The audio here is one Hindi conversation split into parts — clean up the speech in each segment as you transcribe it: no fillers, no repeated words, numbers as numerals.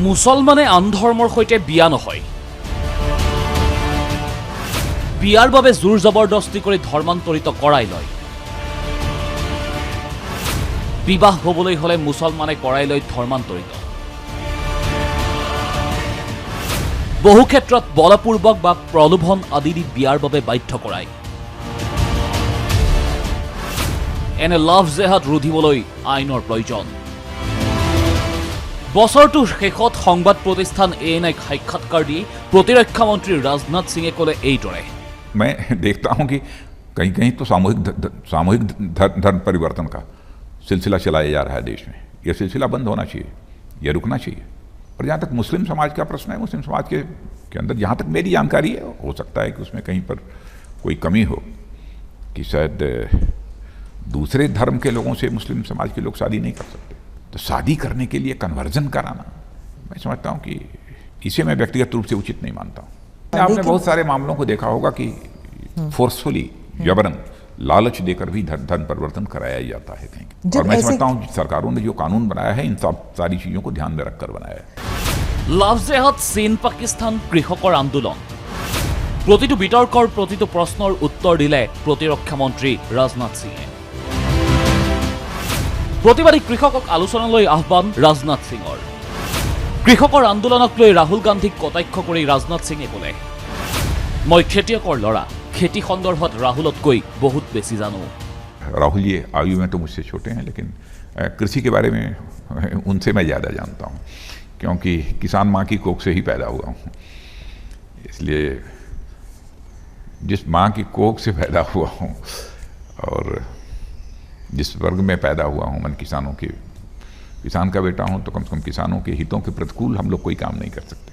মুছলমানে আন ধৰ্মৰ সৈতে বিয়া নহয়। বিয়াৰ বাবে জোৰ জবৰদস্তি কৰি ধৰ্মান্তৰিত কৰাই লয়। বিবাহ হ'বলৈ হ'লে মুছলমানে কৰাই লয় ধৰ্মান্তৰিত। বহু ক্ষেত্ৰত বলপূৰ্বক বা প্ৰলোভন আদি দি বিয়াৰ বাবে বাধ্য কৰায়। এনে লাভ জেহাদ ৰুধিবলৈ আইনৰ প্ৰয়োজন। বছৰটোৰ শেষত সংবাদ প্ৰতিষ্ঠান ANIক সাক্ষাৎকাৰ দি প্ৰতিৰক্ষা মন্ত্ৰী ৰাজনাথ সিঙে ক'লে এইদৰে। मैं देखता हूं कि कहीं कहीं तो सामूहिक धर्म परिवर्तन का सिलसिला चलाया जा रहा है देश में। यह सिलसिला बंद होना चाहिए, यह रुकना चाहिए। और जहाँ तक मुस्लिम समाज का प्रश्न है, मुस्लिम समाज के अंदर जहाँ तक मेरी जानकारी है, हो सकता है कि उसमें कहीं पर कोई कमी हो कि शायद दूसरे धर्म के लोगों से मुस्लिम समाज के लोग शादी नहीं कर सकते। तो शादी करने के लिए कन्वर्जन कराना, मैं समझता हूँ कि इसे मैं व्यक्तिगत रूप से उचित नहीं मानता हूँ। आपने बहुत सारे मामलों को देखा होगा कि फोर्सफुली जबरन लालच देकर भी धर्म परिवर्तन कराया जाता है कहीं। और मैं समझता हूँ सरकारों ने जो कानून बनाया है इन सब सारी चीजों को ध्यान में रखकर बनाया है। লাভ জেহাদ চীন পাকিস্তান কৃষকৰ আন্দোলন। প্ৰতিটো বিতৰ্কৰ প্ৰতিটো প্ৰশ্নৰ উত্তৰ দিলে প্ৰতিৰক্ষা মন্ত্ৰী ৰাজনাথ সিঙে। প্ৰতিবাদী কৃষকক আলোচনালৈ আহ্বান ৰাজনাথ সিঙৰ। কৃষকৰ আন্দোলনক লৈ ৰাহুল গান্ধীক কটাক্ষ কৰি ৰাজনাথ সিঙে ক'লে, মই খেতিয়কৰ ল'ৰা, खेती সন্দৰ্ভত ৰাহুলতকৈ বহুত বেছি জানো। राहुल जी आयु में तो मुझसे छोटे हैं, लेकिन कृषि के बारे में उनसे मैं ज़्यादा जानता हूँ, क्योंकि किसान माँ की कोख से ही पैदा हुआ हूँ। इसलिए जिस माँ की कोख से पैदा हुआ हूँ और जिस वर्ग में पैदा हुआ हूँ, मैं किसान का बेटा हूँ, तो कम से कम किसानों के हितों के प्रतिकूल हम लोग कोई काम नहीं कर सकते।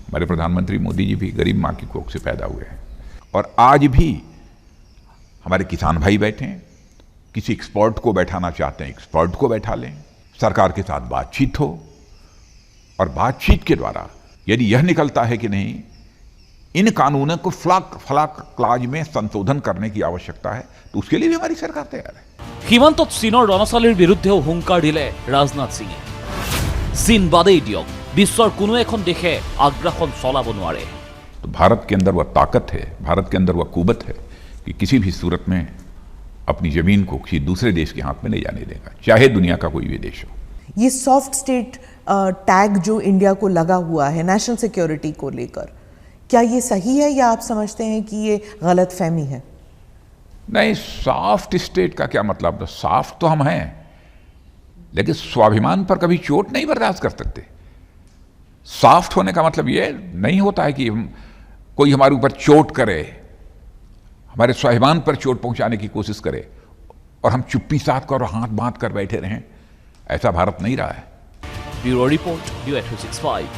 हमारे प्रधानमंत्री मोदी जी भी गरीब माँ की कोख से पैदा हुए हैं और आज भी हमारे किसान भाई बैठे हैं। किसी एक्सपर्ट को बैठाना चाहते हैं, एक्सपर्ट को बैठा लें, सरकार के साथ बातचीत हो और बातचीत के द्वारा यदि यह निकलता है कि नहीं इन कानूनों को फला क्लाज में संशोधन करने की आवश्यकता है, तो उसके लिए भी हमारी सरकार तैयार है। সীমান্তত চীনৰ ৰণচালীৰ বিৰুদ্ধেও হুংকাৰ দিলে ৰাজনাথ সিঙে। চীন বাদেই দিয়ক, বিশ্বৰ কোনো এখন দেশে আগ্ৰাসন চলাব নোৱাৰে। तो भारत के अंदर वह ताकत है, भारत के अंदर वह कुवत है कि किसी भी सूरत में अपनी जमीन को किसी दूसरे देश के हाथ में नहीं जाने देगा, चाहे दुनिया का कोई भी देश हो। ये सॉफ्ट स्टेट टैग जो इंडिया को लगा हुआ है नेशनल सिक्योरिटी को लेकर, क्या ये सही है या आप समझते हैं कि ये गलत फहमी है? नहीं, सॉफ्ट स्टेट का क्या मतलब? तो सॉफ्ट तो हम हैं, लेकिन स्वाभिमान पर कभी चोट नहीं बर्दाश्त कर सकते। सॉफ्ट होने का मतलब ये नहीं होता है कि कोई हमारे ऊपर चोट करे, हमारे स्वाभिमान पर चोट पहुंचाने की कोशिश करे और हम चुप्पी साध कर हाथ बांध कर बैठे रहें। ऐसा भारत नहीं रहा है। Bureau report, UA 365।